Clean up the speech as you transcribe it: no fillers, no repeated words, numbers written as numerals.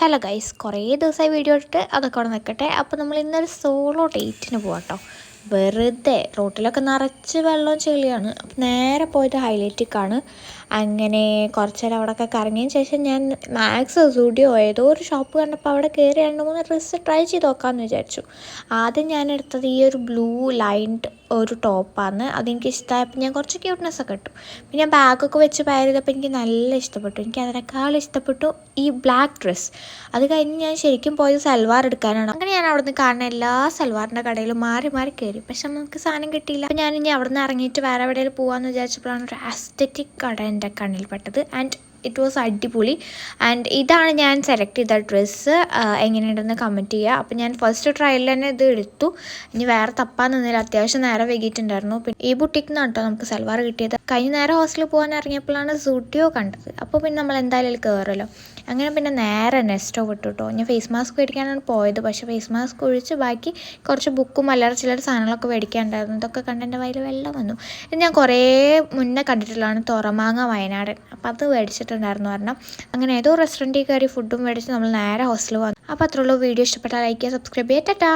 Hello guys, കുറേ ദിവസമായി video ഇട്ടിട്ട് അതൊക്കെ അവിടെ നിൽക്കട്ടെ. അപ്പോൾ നമ്മൾ ഇന്നൊരു സോളോ ഡേറ്റിന് പോകാം കേട്ടോ. വെറുതെ റോട്ടിലൊക്കെ നിറച്ച് വെള്ളവും ചെളിയാണ്. അപ്പം നേരെ പോയത് ഹൈലൈറ്റിക്കാണ്. അങ്ങനെ കുറച്ച് നേരം അവിടെയൊക്കെ കറങ്ങിയതിന് ശേഷം ഞാൻ മാക്സ് സ്റ്റുഡിയോ ഏതോ ഒരു ഷോപ്പ് കണ്ടപ്പോൾ അവിടെ കയറി 2-3 ഡ്രസ്സ് ട്രൈ ചെയ്ത് നോക്കാമെന്ന് വിചാരിച്ചു. ആദ്യം ഞാൻ എടുത്തത് ഈ ഒരു ബ്ലൂ ലൈൻഡ് ഒരു ടോപ്പാണ്. അതെനിക്ക് ഇഷ്ടമായപ്പോൾ ഞാൻ കുറച്ച് ക്യൂട്ട്നെസ്സൊക്കെ ഇട്ടു. പിന്നെ ഞാൻ ബാഗൊക്കെ വെച്ച് പയർ ചെയ്തപ്പോൾ എനിക്ക് നല്ല ഇഷ്ടപ്പെട്ടു. എനിക്ക് അതിനേക്കാൾ ഇഷ്ടപ്പെട്ടു ഈ ബ്ലാക്ക് ഡ്രസ്സ്. അത് കഴിഞ്ഞ് ഞാൻ ശരിക്കും പോയത് സൽവാർ എടുക്കാനാണ്. അങ്ങനെ ഞാൻ അവിടെ നിന്ന് കാണുന്ന എല്ലാ സൽവാറിൻ്റെ കടയിലും മാറി മാറി കയറി. പക്ഷെ നമുക്ക് സാധനം കിട്ടിയില്ല. അപ്പോൾ ഞാൻ ഇനി അവിടെ നിന്ന് ഇറങ്ങിയിട്ട് വേറെ എവിടെയെങ്കിലും പോകാമെന്ന് വിചാരിച്ചപ്പോഴാണ് ഒരു ആസ്തെറ്റിക് കട എൻ്റെ കണ്ണിൽപ്പെട്ടത്. ആൻഡ് ഇറ്റ് വാസ് അടിപൊളി. ആൻഡ് ഇതാണ് ഞാൻ സെലക്ട് ചെയ്ത ഡ്രസ്സ്. എങ്ങനെയുണ്ടെന്ന് കമൻറ്റ് ചെയ്യുക. അപ്പോൾ ഞാൻ ഫസ്റ്റ് ട്രയലിൽ തന്നെ ഇത് എടുത്തു. ഇനി വേറെ തപ്പാൻ നിന്നില്ല, അത്യാവശ്യം നേരം വൈകിയിട്ടുണ്ടായിരുന്നു. പിന്നെ ഈ ബുട്ടിക്ക് നിന്നാണ് കേട്ടോ നമുക്ക് സൽവാർ കിട്ടിയത്. കഴിഞ്ഞ നേരം ഹോസ്റ്റലിൽ പോകാൻ ഇറങ്ങിയപ്പോഴാണ് സ്റ്റുഡിയോ കണ്ടത്. അപ്പോൾ പിന്നെ നമ്മൾ എന്തായാലും കയറുമല്ലോ. അങ്ങനെ പിന്നെ നേരെ നെസ്റ്റോ വിട്ടു കേട്ടോ. ഞാൻ ഫേസ് മാസ്ക് മേടിക്കാനാണ് പോയത്. പക്ഷേ ഫേസ് മാസ്ക് ഒഴിച്ച് ബാക്കി കുറച്ച് ബുക്കും അല്ലറ ചില്ലറ സാധനങ്ങളൊക്കെ മേടിക്കാനുണ്ടായിരുന്നു. ഇതൊക്കെ കണ്ട് എൻ്റെ വയലിൽ വെള്ളം വന്നു. ഇത് ഞാൻ കുറേ മുന്നേ കണ്ടിട്ടുള്ളതാണ്, തുറമാങ്ങ വയനാടൻ. അപ്പോൾ അത് മേടിച്ചിട്ടുണ്ടായിരുന്നു പറഞ്ഞാൽ. അങ്ങനെ ഏതോ റെസ്റ്റോറൻറ്റിൽ കയറി ഫുഡും മേടിച്ച് നമ്മൾ നേരെ ഹോസ്റ്റലിൽ വന്നു. അപ്പോൾ അത്രയുള്ളൂ. വീഡിയോ ഇഷ്ടപ്പെട്ടാൽ ലൈക്ക് ചെയ്യുക, സബ്സ്ക്രൈബ് ചെയ്യുക. ടാറ്റാ.